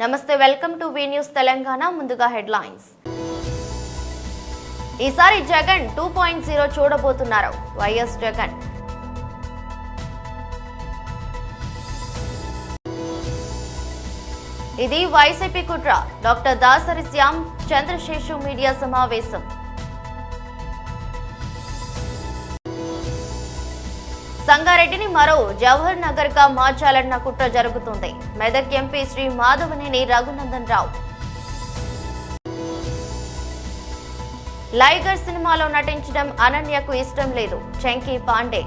నమస్తే, welcome to V news Telangana. ముందుగా headlines. ఈసారి జగన్ 2.0 చూడబోతున్నారు వైఎస్ జగన్. ఇది వైసీపీ కుట్ర. డాక్టర్ దాసరి శ్యామ్ చంద్రశేషు మీడియా సమావేశం. సంగారెడ్డిని మరో జవహర్ నగర్ గా మార్చాలన్న కుట్ర జరుగుతుంది. మెదక్ ఎంపీ శ్రీ మాధవనేని రఘునందన్ రావు. లైగర్ సినిమాలో నటించడం అనన్యకు ఇష్టం లేదు, చంకీ పాండే.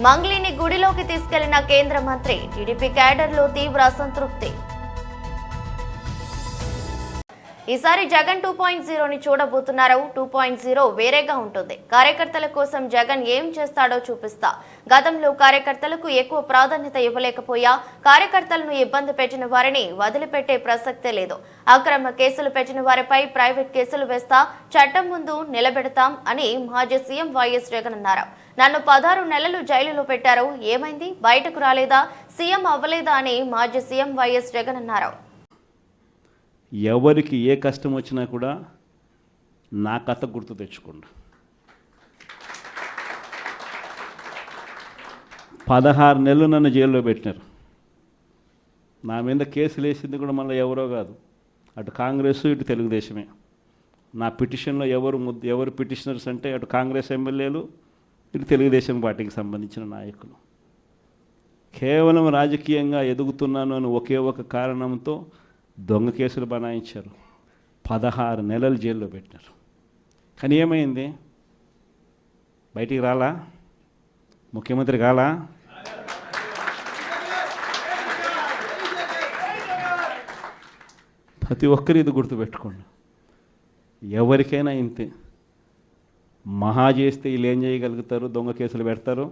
మంగ్లీని గుడిలోకి తీసుకెళ్లిన కేంద్ర మంత్రి. టీడీపీ క్యాడర్లో తీవ్ర అసంతృప్తి. ఈసారి జగన్ 2.0ని చూడబోతున్నారు. 2.0 వేరేగా ఉంటుంది. కార్యకర్తల కోసం జగన్ ఏం చేస్తాడో చూపిస్తా. గతంలో కార్యకర్తలకు ఎక్కువ ప్రాధాన్యత ఇవ్వలేకపోయా. కార్యకర్తలను ఇబ్బంది పెట్టిన వారిని వదిలిపెట్టే ప్రసక్తే లేదు. అక్రమ కేసులు పెట్టిన వారిపై ప్రైవేట్ కేసులు వేస్తా, చట్టం ముందు నిలబెడతాం అని మాజీ సీఎం వైఎస్ జగన్ అన్నారు. నన్ను 16 నెలలు జైలులో పెట్టారు, ఏమైంది, బయటకు రాలేదా, సీఎం అవ్వలేదా అని మాజీ సీఎం వైఎస్ జగన్ అన్నారు. ఎవరికి ఏ కష్టం వచ్చినా కూడా నా కథ గుర్తు తెచ్చుకోండి. 16 నెలలు నన్ను జైల్లో పెట్టినారు. నా మీద కేసులు వేసింది కూడా మళ్ళీ ఎవరో కాదు, అటు కాంగ్రెస్ ఇటు తెలుగుదేశమే. నా పిటిషన్లో ఎవరు పిటిషనర్స్ అంటే అటు కాంగ్రెస్ ఎమ్మెల్యేలు ఇటు తెలుగుదేశం పార్టీకి సంబంధించిన నాయకులు. కేవలం రాజకీయంగా ఎదుగుతున్నాను అని ఒకే ఒక కారణంతో దొంగ కేసులు బనాయించారు. 16 నెలలు జైల్లో పెట్టినారు. కానీ ఏమైంది? బయటికి రాలా? ముఖ్యమంత్రి కాలా? ప్రతి ఒక్కరు ఇది గుర్తుపెట్టుకోండి. ఎవరికైనా ఇంతే. మహా చేస్తే వీళ్ళు ఏం చేయగలుగుతారు? దొంగ కేసులు పెడతారు,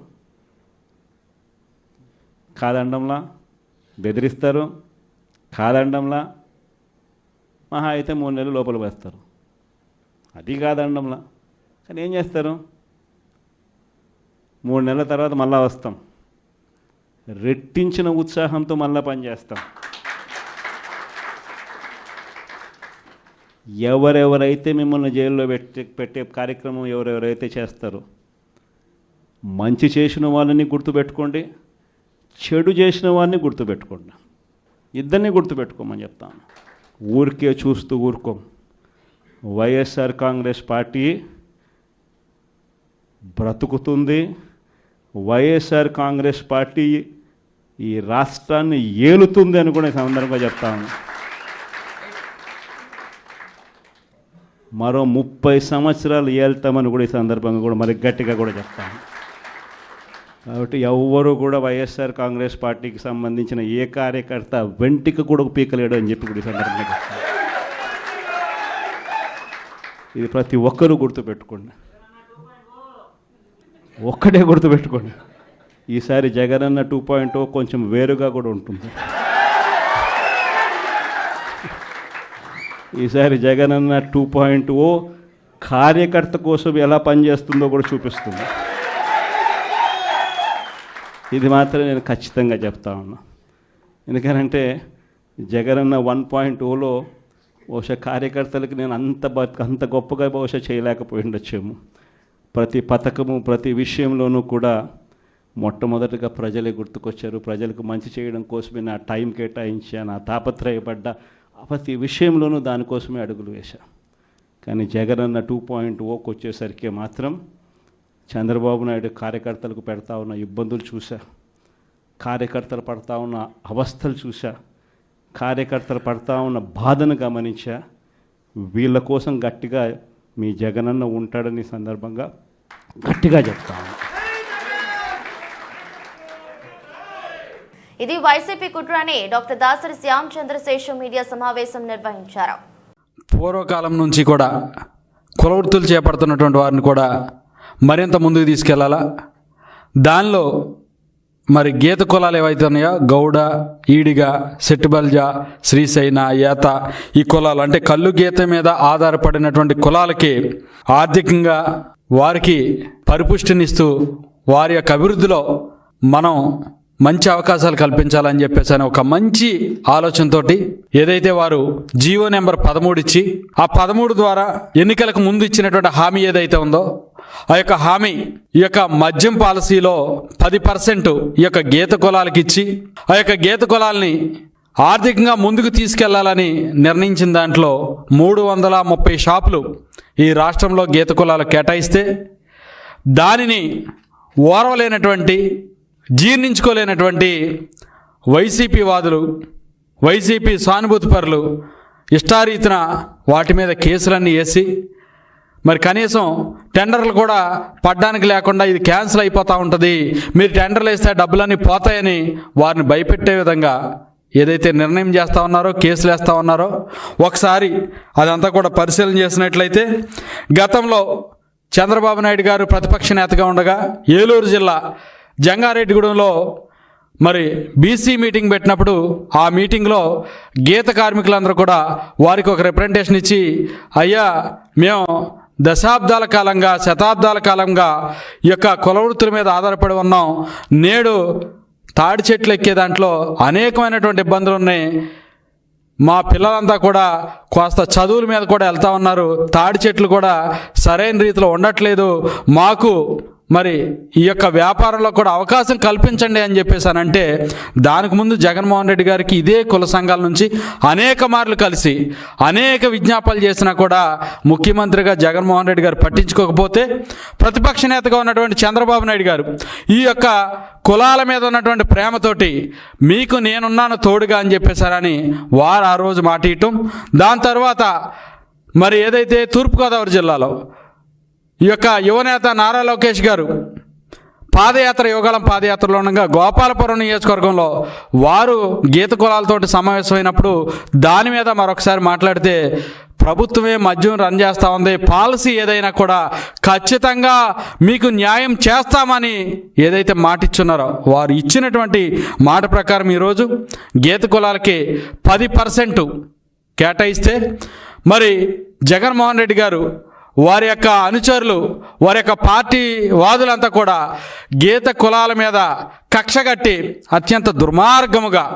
కాదండంలా బెదిరిస్తారు, కాదండంలా మహా అయితే 3 నెలలు లోపల వేస్తారు, అది కాదండంలా. కానీ ఏం చేస్తారు? 3 నెలల తర్వాత మళ్ళా వస్తాం, రెట్టించిన ఉత్సాహంతో మళ్ళా పనిచేస్తాం. ఎవరెవరైతే మిమ్మల్ని జైల్లో పెట్టే కార్యక్రమం ఎవరెవరైతే చేస్తారో, మంచి చేసిన వాళ్ళని గుర్తుపెట్టుకోండి, చెడు చేసిన వారిని గుర్తుపెట్టుకోండి. ఇద్దరిని గుర్తుపెట్టుకోమని చెప్తాను. ఊరికే చూస్తూ ఊరుకోం. వైఎస్ఆర్ కాంగ్రెస్ పార్టీ బ్రతుకుతుంది. వైఎస్ఆర్ కాంగ్రెస్ పార్టీ ఈ రాష్ట్రాన్ని ఏలుతుంది అని కూడా ఈ సందర్భంగా చెప్తాను. మరో 30 సంవత్సరాలు ఏళ్తామని కూడా ఈ సందర్భంగా కూడా మరి గట్టిగా కూడా చెప్తాను. కాబట్టి ఎవ్వరూ కూడా వైఎస్ఆర్ కాంగ్రెస్ పార్టీకి సంబంధించిన ఏ కార్యకర్త వెంటికి కూడా పీకలేడు అని చెప్పి కూడా ఈ సందర్భంగా చెప్తాను. ఇది ప్రతి ఒక్కరూ గుర్తుపెట్టుకోండి. ఒక్కటే గుర్తుపెట్టుకోండి, ఈసారి జగనన్న 2.0 కొంచెం వేరుగా కూడా ఉంటుంది. ఈసారి జగనన్న 2.0 కార్యకర్త కోసం ఎలా పనిచేస్తుందో కూడా చూపిస్తుంది. ఇది మాత్రం నేను ఖచ్చితంగా చెప్తా ఉన్నా. ఎందుకనంటే జగనన్న 1.0లో బహుశా కార్యకర్తలకు నేను అంత గొప్పగా బహుశా చేయలేకపోయి ఉండొచ్చేమో. ప్రతి పథకము ప్రతి విషయంలోనూ కూడా మొట్టమొదటిగా ప్రజలే గుర్తుకొచ్చారు. ప్రజలకు మంచి చేయడం కోసమే నా టైం కేటాయించా, నా తాపత్రయపడ్డా, ప్రతి విషయంలోనూ దానికోసమే అడుగులు వేశా. కానీ జగనన్న 2.0కి వచ్చేసరికి మాత్రం చంద్రబాబు నాయుడు కార్యకర్తలకు పెడతా ఉన్న ఇబ్బందులు చూసా, కార్యకర్తలు పడతా ఉన్న అవస్థలు చూసా, కార్యకర్తలు పడతా ఉన్న బాధను గమనించా. వీళ్ళ కోసం గట్టిగా మీ జగనన్న ఉంటాడని సందర్భంగా గట్టిగా చెప్తాను. ఇది వైసీపీ కుట్రని డాక్టర్ దాసరి శ్యామ్ చంద్రశేషు మీడియా సమావేశం నిర్వహించారు. పూర్వకాలం నుంచి కూడా కుల వృత్తులు చేపడుతున్నటువంటి వారిని కూడా మరింత ముందుకు తీసుకెళ్లాలా. దానిలో మరి గీత కులాలు ఏవైతే ఉన్నాయో గౌడ, ఈడిగ, సెట్టిబల్జ, శ్రీశైన, ఏత, ఈ కులాలు అంటే కళ్ళు గీత మీద ఆధారపడినటువంటి కులాలకి ఆర్థికంగా వారికి పరిపుష్టినిస్తూ వారి యొక్క అభివృద్ధిలో మనం మంచి అవకాశాలు కల్పించాలని చెప్పేసి అని ఒక మంచి ఆలోచనతోటి ఏదైతే వారు జీవో నెంబర్ 13 ఇచ్చి ఆ 13 ద్వారా ఎన్నికలకు ముందు ఇచ్చినటువంటి హామీ ఏదైతే ఉందో ఆ యొక్క హామీ ఈ యొక్క మద్యం పాలసీలో 10% ఈ యొక్క గీత కులాలకు ఇచ్చి ఆ యొక్క గీత కులాలని ఆర్థికంగా ముందుకు తీసుకెళ్లాలని నిర్ణయించిన దాంట్లో 330 షాపులు ఈ రాష్ట్రంలో గీత కులాలు కేటాయిస్తే దానిని ఓర్వలేనటువంటి జీర్ణించుకోలేనటువంటి వైసీపీ వాదులు, వైసీపీ సానుభూతిపరులు ఇష్టారీతిన వాటి మీద కేసులన్నీ వేసి మరి కనీసం టెండర్లు కూడా పడ్డానికి లేకుండా ఇది క్యాన్సిల్ అయిపోతూ ఉంటుంది, మీరు టెండర్లు వేస్తే డబ్బులన్నీ పోతాయని వారిని భయపెట్టే విధంగా ఏదైతే నిర్ణయం చేస్తూ ఉన్నారో, కేసులు వేస్తూ ఉన్నారో ఒకసారి అదంతా కూడా పరిశీలన చేసినట్లయితే గతంలో చంద్రబాబు నాయుడు గారు ప్రతిపక్ష నేతగా ఉండగా ఏలూరు జిల్లా జంగారెడ్డిగూడెంలో మరి బీసీ మీటింగ్ పెట్టినప్పుడు ఆ మీటింగ్లో గీత కార్మికులందరూ కూడా వారికి ఒక రిప్రజెంటేషన్ ఇచ్చి, అయ్యా మేము దశాబ్దాల కాలంగా శతాబ్దాల కాలంగా ఈ యొక్క కులవృత్తుల మీద ఆధారపడి ఉన్నాం, నేడు తాడి చెట్లు ఎక్కే దాంట్లో అనేకమైనటువంటి ఇబ్బందులు ఉన్నాయి, మా పిల్లలంతా కూడా కాస్త చదువుల మీద కూడా వెళ్తూ ఉన్నారు, తాడి చెట్లు కూడా సరైన రీతిలో ఉండట్లేదు, మాకు మరి ఈ యొక్క వ్యాపారంలో కూడా అవకాశం కల్పించండి అని చెప్పేసానంటే దానికి ముందు జగన్మోహన్ రెడ్డి గారికి ఇదే కుల సంఘాల నుంచి అనేక మార్లు కలిసి అనేక విజ్ఞాపనలు చేసినా కూడా ముఖ్యమంత్రిగా జగన్మోహన్ రెడ్డి గారు పట్టించుకోకపోతే ప్రతిపక్ష నేతగా ఉన్నటువంటి చంద్రబాబు నాయుడు గారు ఈ యొక్క కులాల మీద ఉన్నటువంటి ప్రేమతోటి మీకు నేనున్నాను తోడుగా అని చెప్పేశారని వారు ఆ రోజు మాట ఇవ్వటం, దాని తర్వాత మరి ఏదైతే తూర్పుగోదావరి జిల్లాలో ఈ యొక్క యువనేత నారా లోకేష్ గారు పాదయాత్ర యువగళం పాదయాత్రలో ఉండగా గోపాలపురం నియోజకవర్గంలో వారు గీత కులాలతోటి సమావేశమైనప్పుడు దాని మీద మరొకసారి మాట్లాడితే ప్రభుత్వమే మద్యం రన్ చేస్తూ ఉంది, పాలసీ ఏదైనా కూడా ఖచ్చితంగా మీకు న్యాయం చేస్తామని ఏదైతే మాట ఇచ్చున్నారో వారు ఇచ్చినటువంటి మాట ప్రకారం ఈరోజు గీత కులాలకి 10% కేటాయిస్తే మరి జగన్మోహన్ రెడ్డి గారు వారి యొక్క అనుచరులు, వారి యొక్క పార్టీ వాదులంతా కూడా గీత కులాల మీద కక్షగట్టి అత్యంత దుర్మార్గముగా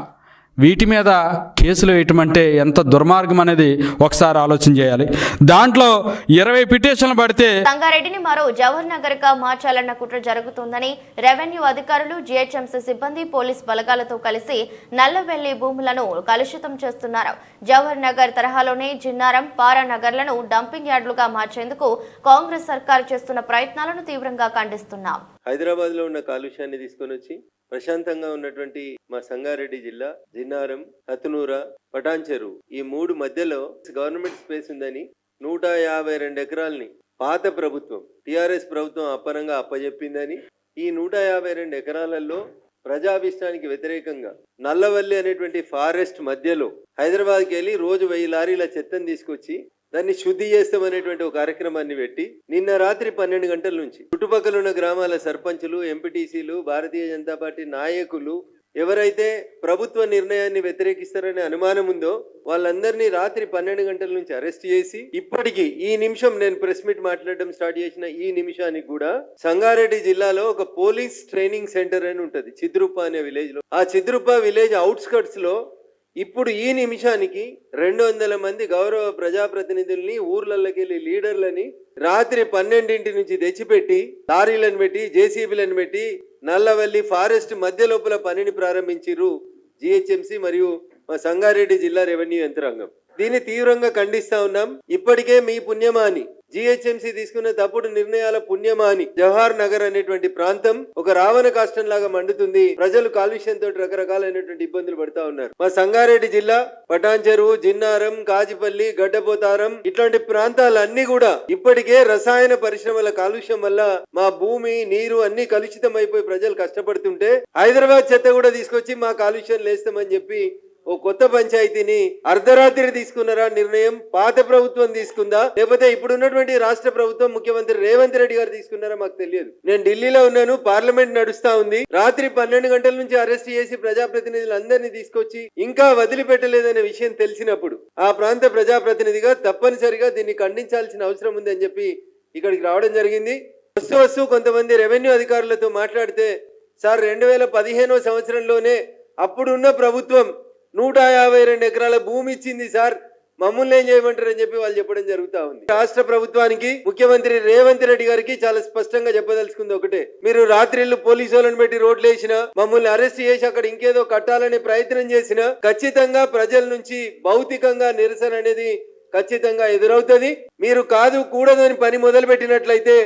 వీటి మీద కేసులు వేయటం అంటే ఎంత దుర్మార్గం అనేది ఒకసారి ఆలోచన చేయాలి. దాంట్లో 20 పిటిషన్లు పడితే సంగారెడ్డిని మరో జవహర్ నగర్ గా మార్చాలన్న కుట్ర జరుగుతుందని రెవెన్యూ అధికారులు, జీహెచ్ఎంసీ సిబ్బంది, పోలీస్ బలగాలతో కలిసి నల్లవెల్లి భూములను కలుషితం చేస్తున్నారు. జవహర్ నగర్ తరహాలోనే జిన్నారం, పారానగర్లను డంపింగ్ యార్డులుగా మార్చేందుకు కాంగ్రెస్ సర్కారు చేస్తున్న ప్రయత్నాలను తీవ్రంగా ఖండిస్తున్నాం. హైదరాబాద్ లో ఉన్న కాలుష్యాన్ని తీసుకొని వచ్చి ప్రశాంతంగా ఉన్నటువంటి మా సంగారెడ్డి జిల్లా జిన్నారం, హతునూర, పటాన్చెరు ఈ 3 మధ్యలో గవర్నమెంట్ స్పేస్ ఉందని 152 ఎకరాలని పాత ప్రభుత్వం టిఆర్ఎస్ ప్రభుత్వం అప్పనంగా అప్పజెప్పిందని ఈ 152 ఎకరాలలో ప్రజాభిష్టానికి వ్యతిరేకంగా నల్లవల్లి అనేటువంటి ఫారెస్ట్ మధ్యలో హైదరాబాద్కి వెళ్ళి రోజు 1000 లారీల చెత్తను తీసుకొచ్చి దాన్ని శుద్ధి చేస్తామనేటువంటి ఒక కార్యక్రమాన్ని పెట్టి నిన్న రాత్రి 12 గంటల నుంచి చుట్టుపక్కల ఉన్న గ్రామాల సర్పంచులు, ఎంపీటీసీలు, భారతీయ జనతా పార్టీ నాయకులు ఎవరైతే ప్రభుత్వ నిర్ణయాన్ని వ్యతిరేకిస్తారనే అనుమానం ఉందో వాళ్ళందరినీ రాత్రి 12 గంటల నుంచి అరెస్ట్ చేసి ఇప్పటికీ ఈ నిమిషం నేను ప్రెస్ మీట్ మాట్లాడడం స్టార్ట్ చేసిన ఈ నిమిషానికి కూడా సంగారెడ్డి జిల్లాలో ఒక పోలీస్ ట్రైనింగ్ సెంటర్ అని ఉంటది చిద్రుప్ప అనే విలేజ్ లో. ఆ చిద్రుప్ప విలేజ్ అవుట్స్కట్స్ లో ఇప్పుడు ఈ నిమిషానికి 200 మంది గౌరవ ప్రజాప్రతినిధుల్ని, ఊర్లలోకి వెళ్ళి లీడర్లని రాత్రి 12 నుంచి తెచ్చిపెట్టి లారీలను పెట్టి, జేసీబీలను పెట్టి నల్లవల్లి ఫారెస్ట్ మధ్య లోపల పనిని ప్రారంభించిర్రు జీహెచ్ఎంసీ మరియు మా సంగారెడ్డి జిల్లా రెవెన్యూ యంత్రాంగం. దీన్ని తీవ్రంగా ఖండిస్తా ఉన్నాం. ఇప్పటికే మీ పుణ్యమాని జీహెచ్ఎంసీ తీసుకున్న తప్పుడు నిర్ణయాల పుణ్యమాని జవహర్ నగర్ అనేటువంటి ప్రాంతం ఒక రావణ కాష్టం లాగా మండుతుంది. ప్రజలు కాలుష్యంతో రకరకాలైనటువంటి ఇబ్బందులు పడతా ఉన్నారు. మా సంగారెడ్డి జిల్లా పటాన్చెరు, జిన్నారం, కాజిపల్లి, గడ్డపోతారం ఇట్లాంటి ప్రాంతాలన్నీ కూడా ఇప్పటికే రసాయన పరిశ్రమల కాలుష్యం వల్ల మా భూమి, నీరు అన్ని కలుషితం అయిపోయి ప్రజలు కష్టపడుతుంటే హైదరాబాద్ చెత్త కూడా తీసుకొచ్చి మా కాలుష్యం లేస్తామని చెప్పి ఓ కొత్త పంచాయతీని అర్ధరాత్రి తీసుకున్నారా నిర్ణయం? పాత ప్రభుత్వం తీసుకుందా లేకపోతే ఇప్పుడు ఉన్నటువంటి రాష్ట్ర ప్రభుత్వం ముఖ్యమంత్రి రేవంత్ రెడ్డి గారు తీసుకున్నారా మాకు తెలియదు. నేను ఢిల్లీలో ఉన్నాను, పార్లమెంట్ నడుస్తా ఉంది. రాత్రి 12 గంటల నుంచి అరెస్ట్ చేసి ప్రజాప్రతినిధులందరినీ తీసుకొచ్చి ఇంకా వదిలిపెట్టలేదనే విషయం తెలిసినప్పుడు ఆ ప్రాంత ప్రజాప్రతినిధిగా తప్పనిసరిగా దీన్ని ఖండించాల్సిన అవసరం ఉంది అని చెప్పి ఇక్కడికి రావడం జరిగింది. వస్తూ కొంతమంది రెవెన్యూ అధికారులతో మాట్లాడితే సార్ 2015 సంవత్సరంలోనే అప్పుడున్న ప్రభుత్వం 152 ఎకరాల భూమి ఇచ్చింది సార్, మమ్మల్ని ఏం చేయమంటారని చెప్పి వాళ్ళు చెప్పడం జరుగుతా ఉంది. రాష్ట్ర ప్రభుత్వానికి ముఖ్యమంత్రి రేవంత్ రెడ్డి గారికి చాలా స్పష్టంగా చెప్పదలుచుకుంది ఒకటే, మీరు రాత్రిళ్ళు పోలీసు వాళ్ళని పెట్టి రోడ్లు వేసినా, మమ్మల్ని అరెస్ట్ చేసి అక్కడ ఇంకేదో కట్టాలనే ప్రయత్నం చేసినా ఖచ్చితంగా ప్రజల నుంచి భౌతికంగా నిరసన అనేది ఖచ్చితంగా ఎదురవుతుంది. మీరు కాదు కూడదని పని మొదలు పెట్టినట్లయితే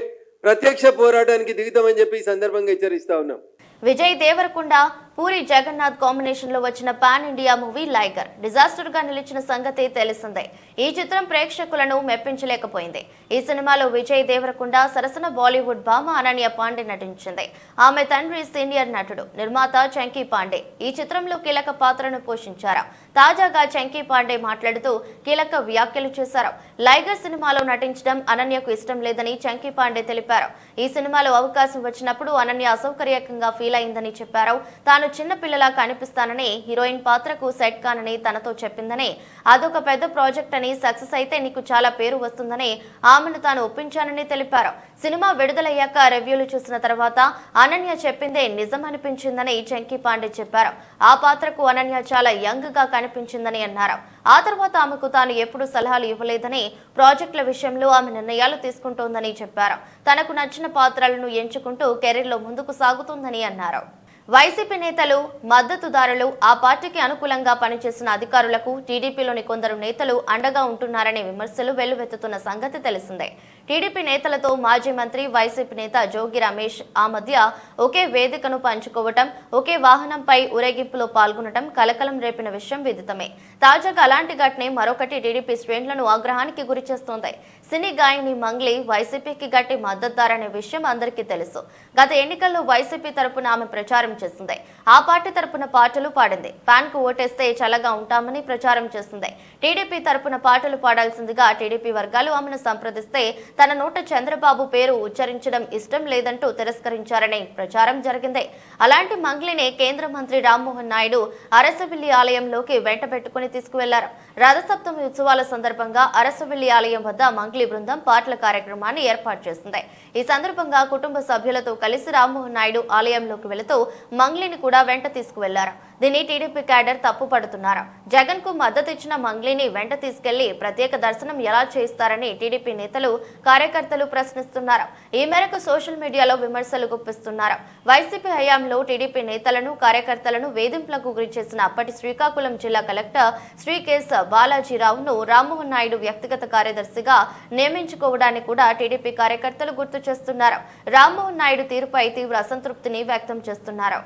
ప్రత్యక్ష పోరాటానికి దిగుతామని చెప్పి ఈ సందర్భంగా హెచ్చరిస్తా ఉన్నాం. విజయ్ దేవరకొండ పూరి జగన్నాథ్ కాంబినేషన్ లో వచ్చిన పాన్ ఇండియా మూవీ లైగర్ డిజాస్టర్ గా నిలిచిన సంగతి తెలిసిందే. ఈ చిత్రం ప్రేక్షకులను మెప్పించలేకపోయింది. ఈ సినిమాలో విజయ్ దేవరకొండ సరసన బాలీవుడ్ భామ అనన్య పాండే నటించింది. ఆమె తండ్రి సీనియర్ నటుడు నిర్మాత చంకీ పాండే ఈ చిత్రంలో కీలక పాత్రను పోషించారు. తాజాగా చంకీ పాండే మాట్లాడుతూ కీలక వ్యాఖ్యలు చేశారు. లైగర్ సినిమాలో నటించడం అనన్యకు ఇష్టం లేదని చంకీ పాండే తెలిపారు. ఈ సినిమాలో అవకాశం వచ్చినప్పుడు అనన్య అసౌకర్యకంగా ఫీల్ అయిందని చెప్పారు. తాను చిన్న పిల్లలా కనిపిస్తానని, హీరోయిన్ పాత్రకు సెట్ కానని తనతో చెప్పిందని, అదొక పెద్ద ప్రాజెక్ట్ అని, సక్సెస్ అయితే నీకు చాలా పేరు వస్తుందని ఆమెను తాను ఒప్పించానని తెలిపారు. సినిమా విడుదలయ్యాక రివ్యూలు చూసిన తర్వాత అనన్య చెప్పిందే నిజం అనిపించిందని చంకీ పాండే చెప్పారు. ఆ పాత్రకు అనన్య చాలా యంగ్ గా కనిపించిందని అన్నారు. ఆ తర్వాత ఆమెకు తాను ఎప్పుడు సలహాలు ఇవ్వలేదని, ప్రాజెక్టుల విషయంలో ఆమె నిర్ణయాలు తీసుకుంటోందని చెప్పారు. తనకు నచ్చిన పాత్రలను ఎంచుకుంటూ కెరీర్లో ముందుకు సాగుతుందని అన్నారు. వైసీపీ నేతలు, మద్దతుదారులు, ఆ పార్టీకి అనుకూలంగా పనిచేసిన అధికారులకు టీడీపీలోని కొందరు నేతలు అండగా ఉంటున్నారనే విమర్శలు వెల్లువెత్తుతున్న సంగతి తెలిసిందే. టీడీపీ నేతలతో మాజీ మంత్రి, వైసీపీ నేత జోగి రమేష్ ఆ మధ్య ఒకే వేదికను పంచుకోవటం, ఒకే వాహనంపై ఊరేగింపులో పాల్గొనడం కలకలం రేపిన విషయం విదితమే. తాజాగా అలాంటి ఘటనే మరొకటి టీడీపీ శ్రేణులను ఆగ్రహానికి గురిచేస్తోంది. సినీ గాయని మంగ్లీ వైసీపీకి గట్టి మద్దతుదారనే విషయం అందరికీ తెలుసు. గత ఎన్నికల్లో వైసీపీ తరపున ఆమె ప్రచారం చేసింది. ఆ పార్టీ తరపున పాటలు పాడింది. ఫ్యాన్ కు ఓటేస్తే చల్లగా ఉంటామని ప్రచారం చేసింది. టీడీపీ తరపున పాటలు పాడాల్సిందిగా టీడీపీ వర్గాలు ఆమెను సంప్రదిస్తే తన నోట చంద్రబాబు పేరు ఉచ్చరించడం ఇష్టం లేదంటూ తిరస్కరించారనే ప్రచారం జరిగింది. అలాంటి మంగ్లీనే కేంద్ర మంత్రి రామ్మోహన్ నాయుడు అరసవిల్లి ఆలయంలోకి వెంట పెట్టుకుని తీసుకువెళ్లారు. రథసప్తమి ఉత్సవాల సందర్భంగా అరసవిల్లి ఆలయం వద్ద మంగ్లీ బృందం పాటల కార్యక్రమాన్ని ఏర్పాటు చేసింది. ఈ సందర్భంగా కుటుంబ సభ్యులతో కలిసి రామ్మోహన్ నాయుడు ఆలయంలోకి వెళుతూ మంగ్లీని కూడా వెంట తీసుకువెళ్లారు. దీన్ని టీడీపీ క్యాడర్ తప్పుపడుతున్నారు. జగన్ కు మద్దతు ఇచ్చిన మంగ్లీని వెంట తీసుకెళ్లి ప్రత్యేక దర్శనం ఎలా చేస్తారని టీడీపీ నేతలు, కార్యకర్తలు ప్రశ్నిస్తున్నారు. ఈ మేరకు సోషల్ మీడియాలో విమర్శలు గుప్పిస్తున్నారు. వైసీపీ హయాంలో టీడీపీ నేతలను, కార్యకర్తలను వేధింపులకు గురి చేసిన అప్పటి శ్రీకాకుళం జిల్లా కలెక్టర్ శ్రీ కెఎస్ బాలాజీరావును రామ్మోహన్ నాయుడు వ్యక్తిగత కార్యదర్శిగా నియమించుకోవడాన్ని కూడా టీడీపీ కార్యకర్తలు గుర్తు చేస్తున్నారు. రామ్మోహన్ నాయుడు తీరుపై తీవ్ర అసంతృప్తిని వ్యక్తం చేస్తున్నారు.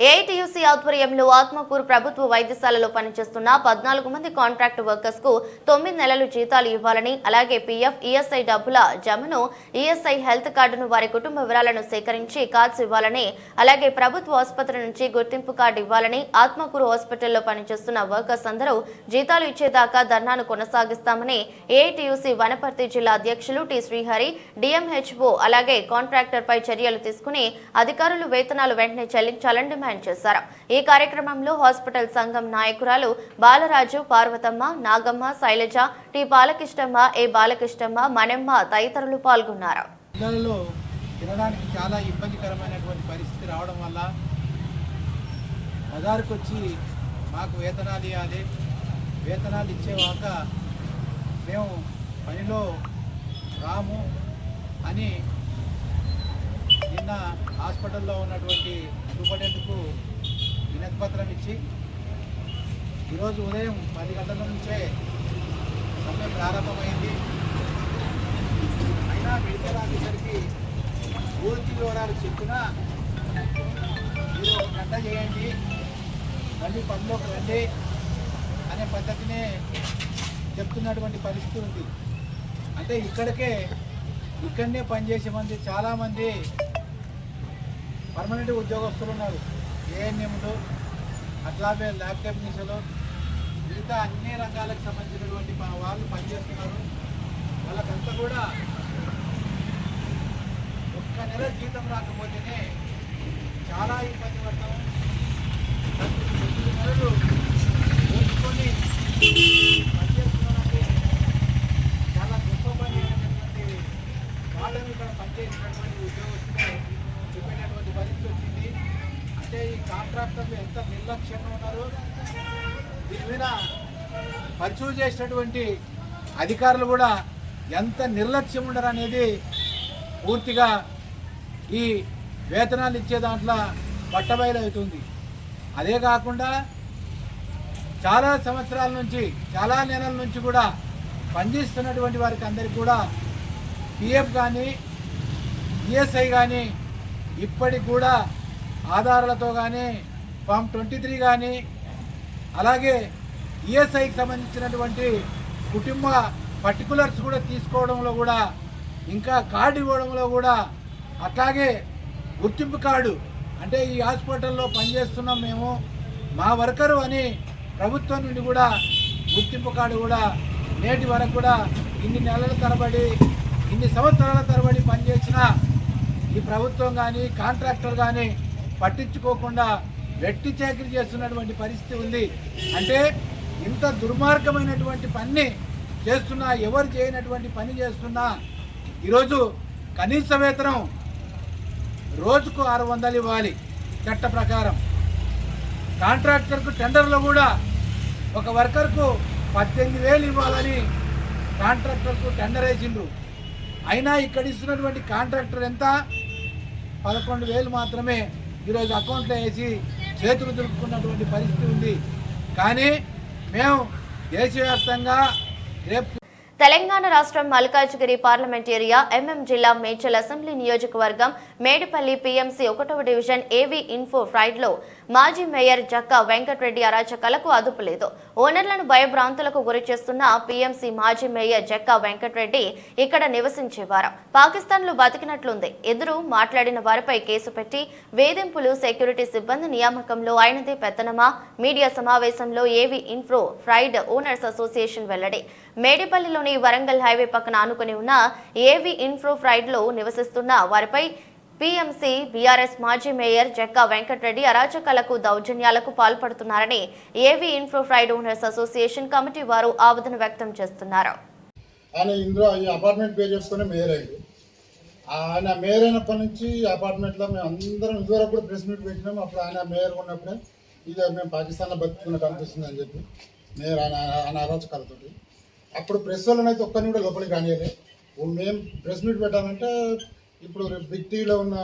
ఏఐటీయూసీ ఆధ్వర్యంలో ఆత్మకూరు ప్రభుత్వ వైద్యశాలలో పనిచేస్తున్న 14 మంది కాంట్రాక్ట్ వర్కర్స్ కు 9 నెలలు జీతాలు ఇవ్వాలని, అలాగే పీఎఫ్, ఈఎస్ఐ డబ్బుల జమను, ఈఎస్ఐ హెల్త్ కార్డును వారి కుటుంబ వివరాలను సేకరించి కార్డ్స్ ఇవ్వాలని, అలాగే ప్రభుత్వ ఆసుపత్రి నుంచి గుర్తింపు కార్డు ఇవ్వాలని, ఆత్మకూరు హాస్పిటల్లో పనిచేస్తున్న వర్కర్స్ అందరూ జీతాలు ఇచ్చేదాకా ధర్నాను కొనసాగిస్తామని ఏఐటీయూసీ వనపర్తి జిల్లా అధ్యక్షులు టి శ్రీహరి, డిఎంహెచ్ఓ అలాగే కాంట్రాక్టర్ పై చర్యలు తీసుకుని అధికారులు వేతనాలు వెంటనే చెల్లించాలని డిమాండ్ చేశారు. ఈ కార్యక్రమంలో హాస్పిటల్ సంఘం నాయకురాలు బాలరాజు, పార్వతమ్మ, నాగమ్మ, శైలజ, టి బాలకృష్ణమ్మ, ఏ బాలకృష్ణమ్మ, మణెమ్మ తదితరులు పాల్గొన్నారు. పిల్లలలో తినడానికి చాలా ఇబ్బందికరమైనటువంటి పరిస్థితి రావడం వల్ల బజారుకు వచ్చి మాకు వేతనాలు ఇవ్వాలి, వేతనాలు ఇచ్చేవాక మేము పనిలో రాము అని నిన్న హాస్పిటల్లో ఉన్నటువంటి సూపరింటెండెంట్కు వినతిపత్రం ఇచ్చి ఈరోజు ఉదయం 10 గంటల నుంచే సమ్మె ప్రారంభమైంది. అయినా మెడికల్ ఆఫీసర్కి పూర్తి వివరాలు చెప్పినా మీరు 1 గంట చేయండి, మళ్ళీ పనిలోకి రండి అనే పద్ధతినే చెప్తున్నటువంటి పరిస్థితి ఉంది. అంటే ఇక్కడనే పనిచేసే మంది చాలామంది పర్మనెంట్ ఉద్యోగస్తులు ఉన్నారు. ఏఎన్ఎంలు, అట్లాగే ల్యాబ్ టెక్నీషియన్లు, మిగతా అన్ని రంగాలకు సంబంధించినటువంటి వాళ్ళు పనిచేస్తున్నారు. వాళ్ళకంతా కూడా 1 నెల జీతం రాకపోతేనే చాలా ఇబ్బంది పడతాము. 9 నెలలు ఓచుకొని పనిచేస్తున్నారంటే చాలా గొప్ప పని అయినటువంటి వాళ్ళని ఇక్కడ పనిచేసినటువంటి ఉద్యోగస్తులే చెప్పేటటువంటి పరిస్థితి వచ్చింది. మీద పరిచయం చేసినటువంటి అధికారులు కూడా ఎంత నిర్లక్ష్యం ఉండరు అనేది పూర్తిగా ఈ వేతనాలు ఇచ్చే దాంట్లో పట్టబయలవుతుంది. అదే కాకుండా చాలా సంవత్సరాల నుంచి చాలా నెలల నుంచి కూడా పనిచేస్తున్నటువంటి వారికి అందరికీ కూడా పిఎఫ్ కానీ ఈఎస్ఐ కానీ ఇప్పటికి కూడా ఆధారాలతో కానీ ఫామ్ 23 కానీ అలాగే ఈఎస్ఐకి సంబంధించినటువంటి కుటుంబ పర్టికులర్స్ కూడా తీసుకోవడంలో కూడా ఇంకా కార్డు ఇవ్వడంలో కూడా అట్లాగే గుర్తింపు కార్డు అంటే ఈ హాస్పిటల్లో పనిచేస్తున్నాం మేము మా వర్కరు అని ప్రభుత్వం నుండి కూడా గుర్తింపు కార్డు కూడా నేటి వరకు కూడా ఇన్ని నెలల తరబడి ఇన్ని సంవత్సరాల తరబడి పనిచేసిన ఈ ప్రభుత్వం కానీ కాంట్రాక్టర్ కానీ పట్టించుకోకుండా వెట్టి చాకిరీ చేస్తున్నటువంటి పరిస్థితి ఉంది. అంటే ఇంత దుర్మార్గమైనటువంటి పని చేస్తున్నా, ఎవరు చేయనటువంటి పని చేస్తున్నా ఈరోజు కనీస వేతనం రోజుకు 600 ఇవ్వాలి చట్ట ప్రకారం. కాంట్రాక్టర్కు టెండర్లో కూడా ఒక వర్కర్కు 18,000 ఇవ్వాలని కాంట్రాక్టర్కు టెండర్ వేసిండ్రు. అయినా ఇక్కడ ఇస్తున్నటువంటి కాంట్రాక్టర్ ఎంత 11,000 మాత్రమే ఈరోజు అకౌంట్లో వేసి చేతులు దులుపుకున్నటువంటి పరిస్థితి ఉంది. కానీ మేము దేశవ్యాప్తంగా రేపు తెలంగాణ రాష్ట్రం మల్కాజ్గిరి పార్లమెంట్ ఏరియా ఎంఎం జిల్లా మేడ్చల్ అసెంబ్లీ నియోజకవర్గం మేడిపల్లి పీఎంసీ 1వ డివిజన్ ఏవీ ఇన్ఫో ఫ్రైడ్లో మాజీ మేయర్ జక్కా వెంకటరెడ్డి అరాచకాలకు అదుపు లేదు. ఓనర్లను భయభ్రాంతులకు గురి చేస్తున్న పీఎంసీ మాజీ మేయర్ జక్కా వెంకటరెడ్డి ఇక్కడ నివసించేవారు. పాకిస్తాన్లో బతికినట్లుంది. ఎదురు మాట్లాడిన వారిపై కేసు పెట్టి వేధింపులు, సెక్యూరిటీ సిబ్బంది నియామకంలో ఆయనదే పెత్తనమా? మీడియా సమావేశంలో ఏవీ ఇన్ఫో ఫ్రైడ్ ఓనర్స్ అసోసియేషన్ వెల్లడి. మేడిపల్లిలోని వరంగల్ హైవే పక్కన ఆనుకుని ఉన్న ఏవీ ఇన్ఫో ఫ్రైడ్ లో నివసిస్తున్న వారిపై పీఎంసీ బీఆర్ఎస్ మాజీ మేయర్ జక్కా వెంకటరెడ్డి అరాచకాలకు, దౌర్జన్యాలకు పాల్పడుతున్నారని ఏవీ info fried owners association committee వారు ఆవేదన వ్యక్తం చేస్తున్నారు. ఆయన ఇందులో ఈ అపార్ట్మెంట్ పేరు చెప్పుకుని మేయర్ అయ్యాడు. ఆయన మేయర్ అయినప్పటి నుంచి ఈ అపార్ట్మెంట్లో మేము అందరం ఇదివరకు కూడా ప్రెస్ మీట్ పెట్టినాము. అప్పుడు ఆయన మేయర్ ఉన్నప్పుడే ఇది మేము పాకిస్తాన్లో బతుకున్నట్టు అనిపిస్తుంది అని చెప్పి మేయర్ ఆయన అరాచకాలతో అప్పుడు ప్రెస్ వాళ్ళనైతే ఒక్కరిని కూడా లోపలికి రానియలే. మేము ప్రెస్ మీట్ పెట్టాలంటే ఇప్పుడు బిగ్ టీవీలో ఉన్న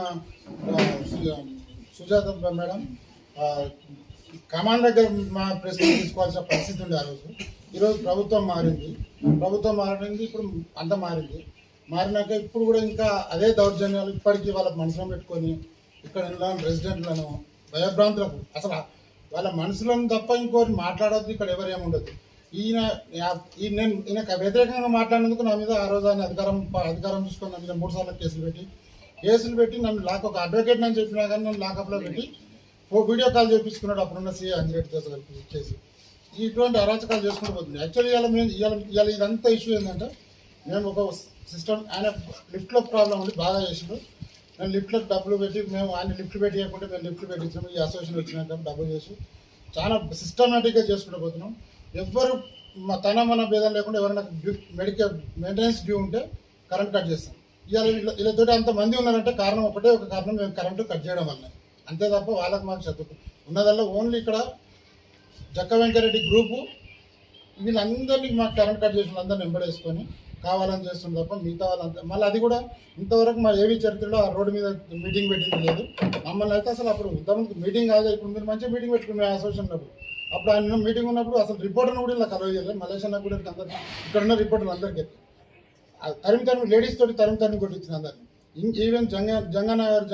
సుజాత మేడం కమాండ్ దగ్గర మా ప్రెస్ మీట్ తీసుకోవాల్సిన పరిస్థితి ఉంది ఆ రోజు. ఈరోజు ప్రభుత్వం మారింది, ఇప్పుడు అంత మారినాక ఇప్పుడు కూడా ఇంకా అదే దౌర్జన్యాలు ఇప్పటికీ వాళ్ళ మనసులో పెట్టుకొని ఇక్కడ ఉన్న రెసిడెంట్లను భయభ్రాంతులకు అసలు వాళ్ళ మనసులను తప్ప ఇంకోటి మాట్లాడద్దు, ఇక్కడ ఎవరేముండదు. ఈయనకు వ్యతిరేకంగా మాట్లాడినందుకు నా మీద ఆ రోజు ఆయన అధికారం చూసుకొని నా మీద 3 సార్లు కేసులు పెట్టి నన్ను ఒక అడ్వకేట్ అని చెప్పినా కానీ నన్ను లాకప్లో పెట్టి వీడియో కాల్ చేయించుకున్నాడు అప్పుడున్న సీఏ అంజిరెడ్డితో చేసి. ఇటువంటి అరాచకాలు చేసుకుంటూ పోతుంది. యాక్చువల్లీ ఇవాళ ఇదంతా ఇష్యూ ఏంటంటే మేము ఒక సిస్టమ్ ఆయన లిఫ్ట్లో ప్రాబ్లం ఉంది బాగా చేసిండు. నేను లిఫ్ట్లకు డబ్బులు పెట్టి మేము ఆయన లిఫ్ట్ పెట్టియకుంటే మేము లిఫ్ట్ పెట్టించాము. ఈ అసోసియేషన్ వచ్చినాక డబ్బులు చేసి చాలా సిస్టమేటిక్గా చేసుకుంటూ పోతున్నాం. ఎవ్వరు మన భేదం లేకుండా ఎవరైనా మెడికల్ మెయింటెనెన్స్ డ్యూ ఉంటే కరెంట్ కట్ చేస్తాం. వీళ్ళతో అంతమంది ఉన్నారంటే కారణం ఒకటే ఒక కారణం, మేము కరెంటు కట్ చేయడం వల్ల. అంతే తప్ప వాళ్ళకి మాకు చదువు ఉన్నదల్లా ఓన్లీ ఇక్కడ జక్కా వెంకరెడ్డి గ్రూపు వీళ్ళందరినీ మాకు కరెంట్ కట్ చేసిన అందరిని వెంబడేసుకొని కావాలని చేస్తుంది తప్ప మిగతా వాళ్ళంతా మళ్ళీ అది కూడా ఇంతవరకు మా ఏవీ చరిత్రలో ఆ రోడ్డు మీద మీటింగ్ పెట్టింది లేదు. మమ్మల్ని అయితే అసలు అప్పుడు ఇంతమంది మీటింగ్ కాదు. ఇప్పుడు మీరు మంచిగా మీటింగ్ పెట్టుకుని అసోసియేషన్ ఉన్నప్పుడు అప్పుడు ఆయన మీటింగ్ ఉన్నప్పుడు అసలు రిపోర్టర్ని కూడా ఇలా కలవ చేయలేదు. మలేషియా కూడా ఇక్కడ ఉన్న రిపోర్టర్లు అందరికీ తరిమి లేడీస్ తోటి తరిమి కొట్టించిన అందరినీ. ఈవెన్ జంగన్న గారు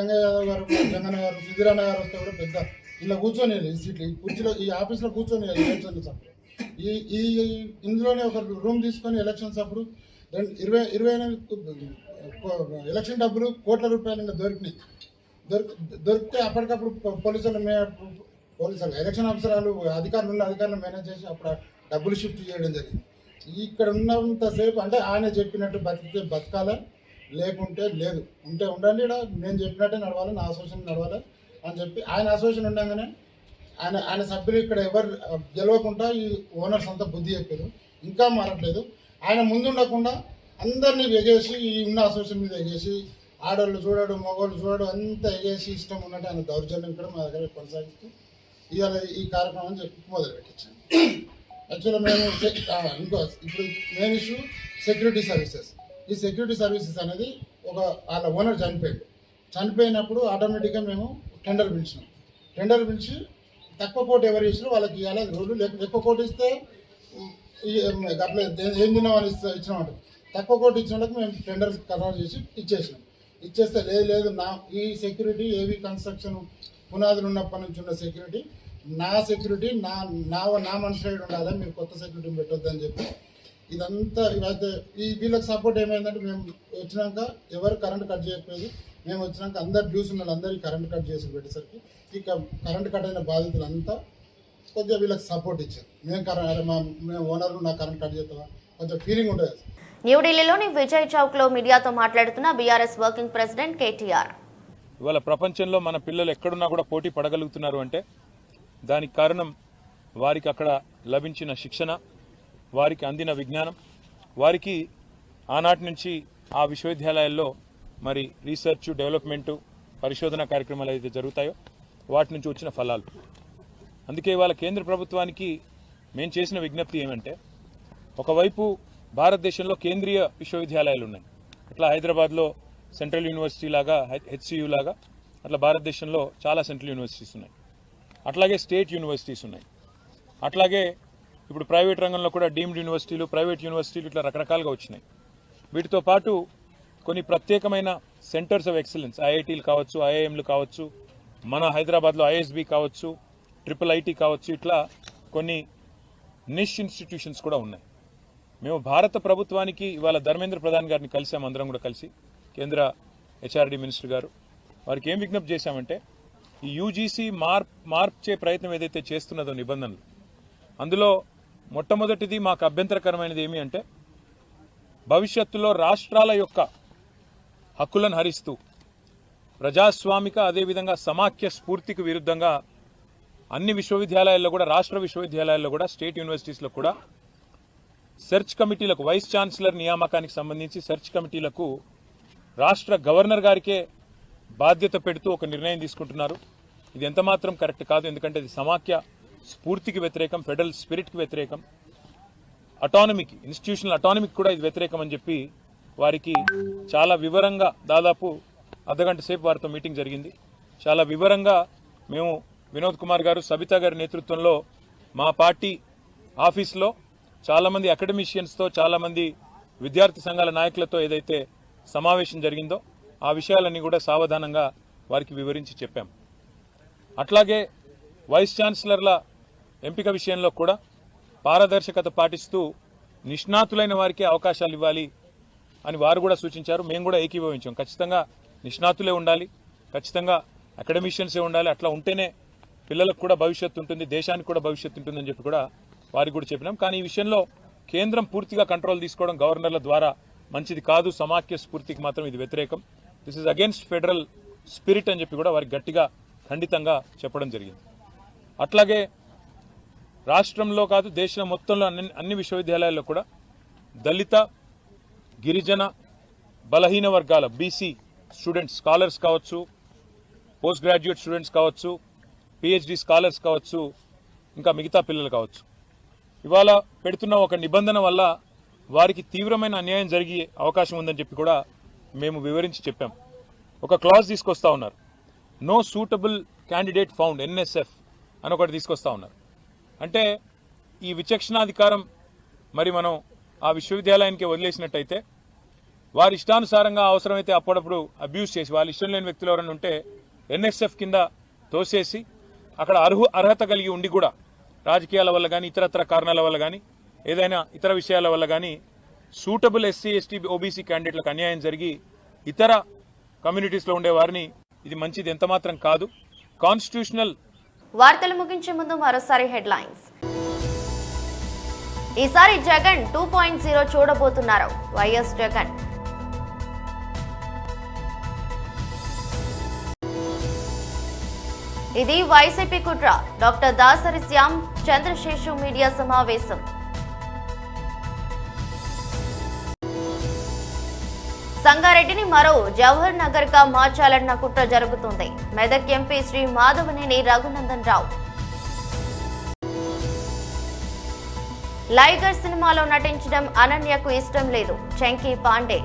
సుధీరన్న గారు వస్తే కూడా పెద్ద ఇలా కూర్చొని ఈ సీట్లు ఈ కుర్చీలో ఈ ఆఫీస్లో కూర్చొని ఎలక్షన్స్ అప్పుడు ఈ ఇందులోనే ఒక రూమ్ తీసుకొని ఎలక్షన్స్ అప్పుడు 28 ఎలక్షన్ డబ్బులు కోట్ల రూపాయలు ఇంకా దొరికితే అప్పటికప్పుడు పోలీసులు ఎలక్షన్ ఆఫీసర్లు అధికారులు మేనేజ్ చేసి అప్పుడు డబ్బులు షిఫ్ట్ చేయడం జరిగింది. ఇక్కడ ఉన్నంతసేపు అంటే ఆయన చెప్పినట్టు బతికితే బతకాలి, లేకుంటే లేదు, ఉంటే ఉండండి, ఇక్కడ నేను చెప్పినట్టే నడవాలి, నా అసోసియేషన్ నడవాలి అని చెప్పి ఆయన అసోసియేషన్ ఉండగానే ఆయన సభ్యులు ఇక్కడ ఎవరు గెలవకుండా ఈ ఓనర్స్ అంతా బుద్ధి చెప్పారు. ఇంకా మారట్లేదు. ఆయన ముందు ఉండకుండా అందరినీ ఎగేసి ఈ ఉన్న అసోసియేషన్ మీద ఎగేసి ఆడవాళ్ళు చూడడం మగవాళ్ళు చూడడం అంతా ఎగేసి ఇష్టం ఉన్నట్టు ఆయన దౌర్జన్యం ఇక్కడ మా దగ్గర కొనసాగిస్తూ ఇవాళ ఈ కార్యక్రమం చెప్పి మొదలుపెట్టించాను. యాక్చువల్గా మేము ఇంకో ఇప్పుడు మెయిన్ ఇష్యూ సెక్యూరిటీ సర్వీసెస్. ఈ సెక్యూరిటీ సర్వీసెస్ అనేది వాళ్ళ ఓనర్ చనిపోయినప్పుడు ఆటోమేటిక్గా మేము టెండర్ పిలిచి తక్కువ కోట్ ఎవరు ఇచ్చినా వాళ్ళకి ఇవ్వాలి. అది రోజు ఎక్కువ కోట్ ఇస్తే అట్లా ఏం తిన్నామని ఇచ్చినామంట. తక్కువ కోట్ ఇచ్చిన వాళ్ళకి మేము టెండర్ ఖరారు చేసి ఇచ్చేస్తే లేదు ఈ సెక్యూరిటీ ఏవి కన్స్ట్రక్షన్ పునాదులు ఉన్నప్పటి నుంచి ఉన్న సెక్యూరిటీ నా మన సైడ్ ఉండాలి, మీరు కొత్త సెక్యూరిటీని పెట్టొద్దని చెప్పి ఇదంతా ఇవైతే వీళ్ళకి సపోర్ట్ ఏమైందంటే మేము వచ్చినాక ఎవరు కరెంట్ కట్ చేయకపోయేది. మేము వచ్చినాక అందరు డ్యూస్ ఉన్న అందరికీ కరెంట్ కట్ చేసి పెట్టేసరికి ఇక కరెంట్ కట్ అయిన బాధితులంతా కొద్దిగా వీళ్ళకి సపోర్ట్ ఇచ్చారు. మేము ఓనర్లు నా కరెంట్ కట్ చేస్తావా కొంచెం ఫీలింగ్ ఉంటుంది. న్యూఢిల్లీలోని విజయ్ చౌక్ లో మీడియాతో మాట్లాడుతున్న బీఆర్ఎస్ వర్కింగ్ ప్రెసిడెంట్ కేటీఆర్. ఇవాళ ప్రపంచంలో మన పిల్లలు ఎక్కడున్నా కూడా పోటీ పడగలుగుతున్నారు అంటే దానికి కారణం వారికి అక్కడ లభించిన శిక్షణ, వారికి అందిన విజ్ఞానం, వారికి ఆనాటి నుంచి ఆ విశ్వవిద్యాలయాల్లో మరి రీసెర్చ్, డెవలప్మెంటు, పరిశోధన కార్యక్రమాలు ఏదైతే జరుగుతాయో వాటి నుంచి వచ్చిన ఫలాలు. అందుకే ఇవాళ కేంద్ర ప్రభుత్వానికి మేము చేసిన విజ్ఞప్తి ఏమంటే, ఒకవైపు భారతదేశంలో కేంద్రీయ విశ్వవిద్యాలయాలు ఉన్నాయి. అట్లా హైదరాబాద్లో సెంట్రల్ యూనివర్సిటీ లాగా, హెచ్సియు లాగా అట్లా భారతదేశంలో చాలా సెంట్రల్ యూనివర్సిటీస్ ఉన్నాయి. అట్లాగే స్టేట్ యూనివర్సిటీస్ ఉన్నాయి. అట్లాగే ఇప్పుడు ప్రైవేట్ రంగంలో కూడా డీమ్డ్ యూనివర్సిటీలు, ప్రైవేట్ యూనివర్సిటీలు ఇట్లా రకరకాలుగా వచ్చినాయి. వీటితో పాటు కొన్ని ప్రత్యేకమైన సెంటర్స్ ఆఫ్ ఎక్సలెన్స్, ఐఐటీలు కావచ్చు, ఐఐఎంలు కావచ్చు, మన హైదరాబాద్లో ఐఎస్బి కావచ్చు, IIIT కావచ్చు, ఇట్లా కొన్ని నిష్ ఇన్స్టిట్యూషన్స్ కూడా ఉన్నాయి. మేము భారత ప్రభుత్వానికి ఇవాళ ధర్మేంద్ర ప్రధాన్ గారిని కలిసాము, అందరం కూడా కలిసి, కేంద్ర హెచ్ఆర్డి మినిస్టర్ గారు. వారికి ఏం విజ్ఞప్తి చేశామంటే, ఈ యూజీసీ మార్చే ప్రయత్నం ఏదైతే చేస్తున్నదో నిబంధనలు, అందులో మొట్టమొదటిది మాకు అభ్యంతరకరమైనది ఏమి అంటే, భవిష్యత్తులో రాష్ట్రాల యొక్క హక్కులను హరిస్తూ ప్రజాస్వామిక అదేవిధంగా సమాఖ్య స్ఫూర్తికి విరుద్ధంగా అన్ని విశ్వవిద్యాలయాల్లో కూడా, రాష్ట్ర విశ్వవిద్యాలయాల్లో కూడా, స్టేట్ యూనివర్సిటీస్లో కూడా సెర్చ్ కమిటీలకు, వైస్ ఛాన్సలర్ నియామకానికి సంబంధించి సెర్చ్ కమిటీలకు రాష్ట్ర గవర్నర్ గారికే బాధ్యత పెడుతూ ఒక నిర్ణయం తీసుకుంటున్నారు. ఇది ఎంతమాత్రం కరెక్ట్ కాదు. ఎందుకంటే ఇది సమాఖ్య స్ఫూర్తికి వ్యతిరేకం, ఫెడరల్ స్పిరిట్కి వ్యతిరేకం, అటానమీకి, ఇన్స్టిట్యూషనల్ అటానమీకి కూడా ఇది వ్యతిరేకం అని చెప్పి వారికి చాలా వివరంగా, దాదాపు అర్ధగంట సేపు వారితో మీటింగ్ జరిగింది. చాలా వివరంగా మేము వినోద్ కుమార్ గారు, సబితా గారి నేతృత్వంలో మా పార్టీ ఆఫీస్లో చాలామంది అకాడమిషియన్స్తో, చాలామంది విద్యార్థి సంఘాల నాయకులతో ఏదైతే సమావేశం జరిగిందో ఆ విషయాలన్నీ కూడా సావధానంగా వారికి వివరించి చెప్పాం. అట్లాగే వైస్ ఛాన్సలర్ల ఎంపిక విషయంలో కూడా పారదర్శకత పాటిస్తూ నిష్ణాతులైన వారికి అవకాశాలు ఇవ్వాలి అని వారు కూడా సూచించారు. మేము కూడా ఏకీభవించాం. ఖచ్చితంగా నిష్ణాతులే ఉండాలి, ఖచ్చితంగా అకాడమిషియన్సే ఉండాలి. అట్లా ఉంటేనే పిల్లలకు కూడా భవిష్యత్తు ఉంటుంది, దేశానికి కూడా భవిష్యత్తు ఉంటుందని చెప్పి కూడా వారికి కూడా చెప్పినాం. కానీ ఈ విషయంలో కేంద్రం పూర్తిగా కంట్రోల్ తీసుకోవడం గవర్నర్ల ద్వారా మంచిది కాదు. సమాఖ్య స్ఫూర్తికి మాత్రం ఇది వ్యతిరేకం. This is against federal spirit అని చెప్పి కూడా వారికి గట్టిగా, ఖండితంగా చెప్పడం జరిగింది. అట్లాగే రాష్ట్రంలో కాదు, దేశం మొత్తంలో అన్ని విశ్వవిద్యాలయాల్లో కూడా దళిత, గిరిజన, బలహీన వర్గాల బీసీ స్టూడెంట్స్, స్కాలర్స్ కావచ్చు, పోస్ట్ గ్రాడ్యుయేట్ స్టూడెంట్స్ కావచ్చు, పిహెచ్డి స్కాలర్స్ కావచ్చు, ఇంకా మిగతా పిల్లలు కావచ్చు, ఇవాళ పెడుతున్న ఒక నిబంధన వల్ల వారికి తీవ్రమైన అన్యాయం జరిగే అవకాశం ఉందని చెప్పి కూడా మేము వివరించి చెప్పాం. ఒక క్లాజ్ తీసుకొస్తా ఉన్నారు, no suitable candidate found, NSF అని ఒకటి తీసుకొస్తా ఉన్నారు. అంటే ఈ విచక్షణాధికారం మరి మనం ఆ విశ్వవిద్యాలయానికి వదిలేసినట్టయితే వారి ఇష్టానుసారంగా అవసరమైతే అప్పుడప్పుడు అబ్యూస్ చేసి, వాళ్ళ ఇష్టం లేని వ్యక్తులు ఎవరైనా ఉంటే NSF కింద తోసేసి అక్కడ అర్హత కలిగి ఉండి కూడా రాజకీయాల వల్ల కానీ, ఇతరత్ర కారణాల వల్ల కానీ, ఏదైనా ఇతర విషయాల వల్ల కానీ సూటబుల్ SC, ST, OBC క్యాండిడేట్లకు అన్యాయం జరిగి ఇతర కమ్యూనిటీస్లో ఉండే వారిని, ఇది మంచిది ఎంతమాత్రం కాదు. కాన్స్టిట్యూషనల్. వార్తలు ముగించే ముందు మరోసారి హెడ్లైన్స్. ఈసారి జగన్ 2.0 చూడబోతున్నారు వైఎస్ జగన్. ఇది వైసీపీ కుట్ర, డాక్టర్ దాసరి శ్యామ్ చంద్రశేషు మీడియా సమావేశం. సంగారెడ్డిని మరో జవహర్ నగర్ గా మార్చాలన్న కుట్ర జరుగుతుంది. మెదక్ ఎంపీ శ్రీ మాధవనేని రఘునందన్ రావు. లైగర్ సినిమాలో నటించడం అనన్యకు ఇష్టం లేదు. చంకీ పాండే.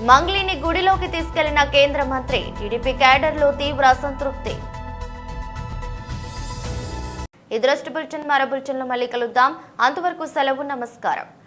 మంగ్లీని గుడిలోకి తీసుకెళ్లిన కేంద్ర మంత్రి. టీడీపీ క్యాడర్లో తీవ్ర అసంతృప్తి. ఈ దృష్టి బులెటిన్ మరో బులెటిన్లో మళ్ళీ కలుద్దాం. అంతవరకు సెలవు. నమస్కారం.